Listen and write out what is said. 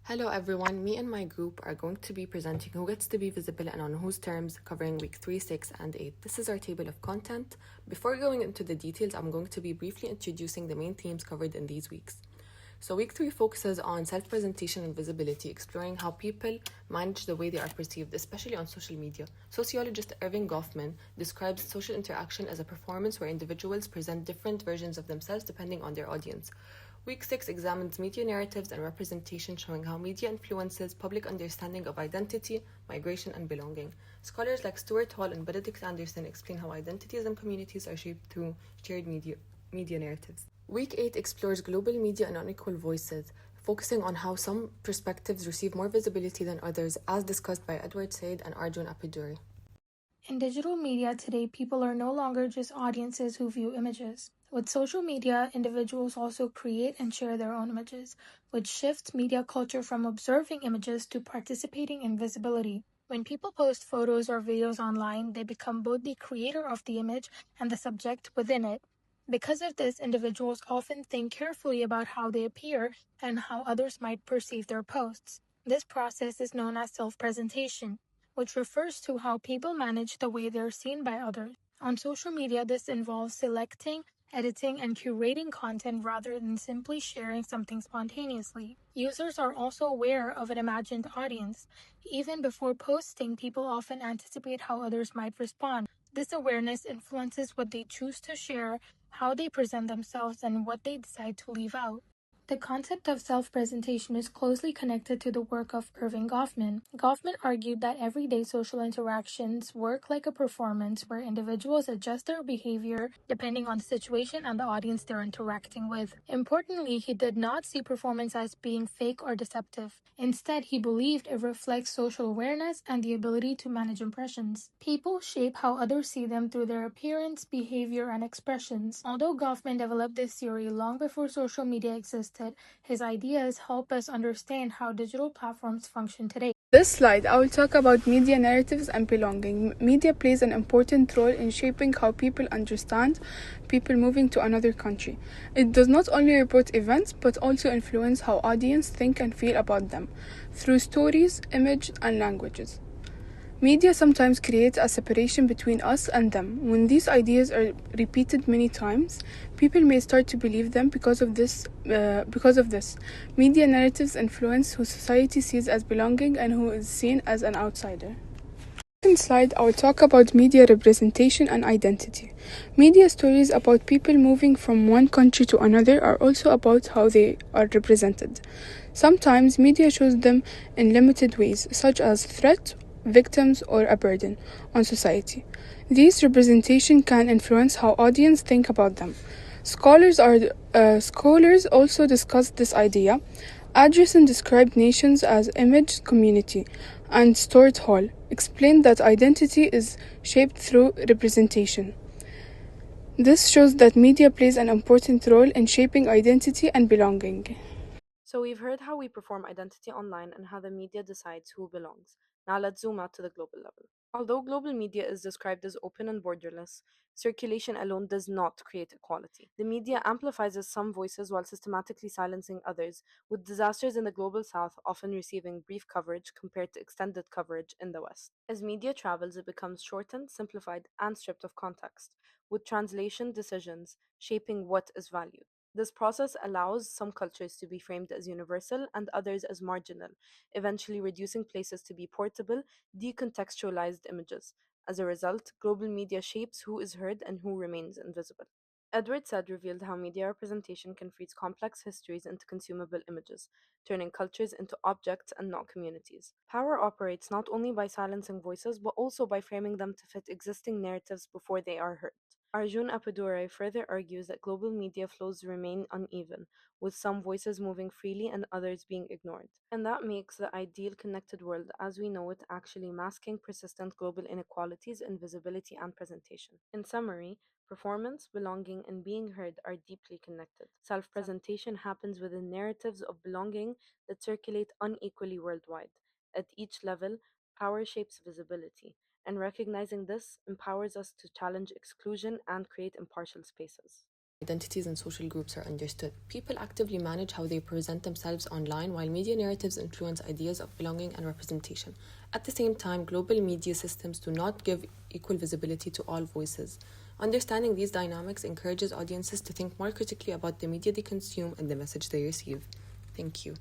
Hello everyone, me and my group are going to be presenting who gets to be visible and on whose terms, covering week 3, 6, and 8. This is our table of content. Before going into the details, I'm going to be briefly introducing the main themes covered in these weeks. So, week 3 focuses on self presentation and visibility, exploring how people manage the way they are perceived, especially on social media. Sociologist Irving Goffman describes social interaction as a performance where individuals present different versions of themselves depending on their audience. Week 6 examines media narratives and representation, showing how media influences public understanding of identity, migration, and belonging. Scholars like Stuart Hall and Benedict Anderson explain how identities and communities are shaped through shared media narratives. Week 8 explores global media and unequal voices, focusing on how some perspectives receive more visibility than others, as discussed by Edward Said and Arjun Apiduri. In digital media today, people are no longer just audiences who view images. With social media, individuals also create and share their own images, which shifts media culture from observing images to participating in visibility. When people post photos or videos online, they become both the creator of the image and the subject within it. Because of this, individuals often think carefully about how they appear and how others might perceive their posts. This process is known as self-presentation, which refers to how people manage the way they're seen by others. On social media, this involves selecting, editing, and curating content rather than simply sharing something spontaneously. Users are also aware of an imagined audience. Even before posting, people often anticipate how others might respond. This awareness influences what they choose to share, how they present themselves, and what they decide to leave out. The concept of self-presentation is closely connected to the work of Irving Goffman. Goffman argued that everyday social interactions work like a performance where individuals adjust their behavior depending on the situation and the audience they're interacting with. Importantly, he did not see performance as being fake or deceptive. Instead, he believed it reflects social awareness and the ability to manage impressions. People shape how others see them through their appearance, behavior, and expressions. Although Goffman developed this theory long before social media existed, his ideas help us understand how digital platforms function today. This slide, I will talk about media narratives and belonging. Media plays an important role in shaping how people understand people moving to another country. It does not only report events, but also influence how audience think and feel about them through stories, image, and languages. Media sometimes creates a separation between us and them. When these ideas are repeated many times, people may start to believe them because of this. Media narratives influence who society sees as belonging and who is seen as an outsider. Second slide, I will talk about media representation and identity. Media stories about people moving from one country to another are also about how they are represented. Sometimes media shows them in limited ways, such as threat, victims, or a burden on society. These representation can influence how audience think about them. Scholars also discuss this idea. Addison described nations as image community, and Stuart Hall explained that identity is shaped through representation. This shows that media plays an important role in shaping identity and belonging. So we've heard how we perform identity online and how the media decides who belongs. Now let's zoom out to the global level. Although global media is described as open and borderless, circulation alone does not create equality. The media amplifies some voices while systematically silencing others, with disasters in the global south often receiving brief coverage compared to extended coverage in the west. As media travels, it becomes shortened, simplified, and stripped of context, with translation decisions shaping what is valued. This process allows some cultures to be framed as universal and others as marginal, eventually reducing places to be portable, decontextualized images. As a result, global media shapes who is heard and who remains invisible. Edward Said revealed how media representation can freeze complex histories into consumable images, turning cultures into objects and not communities. Power operates not only by silencing voices, but also by framing them to fit existing narratives before they are heard. Arjun Appadurai further argues that global media flows remain uneven, with some voices moving freely and others being ignored. And that makes the ideal connected world as we know it actually masking persistent global inequalities in visibility and presentation. In summary, performance, belonging, and being heard are deeply connected. Self presentation happens within narratives of belonging that circulate unequally worldwide. At each level, power shapes visibility, and recognizing this empowers us to challenge exclusion and create impartial spaces. identities and social groups are understood. People actively manage how they present themselves online, while media narratives influence ideas of belonging and representation. At the same time, global media systems do not give equal visibility to all voices. Understanding these dynamics encourages audiences to think more critically about the media they consume and the message they receive. Thank you.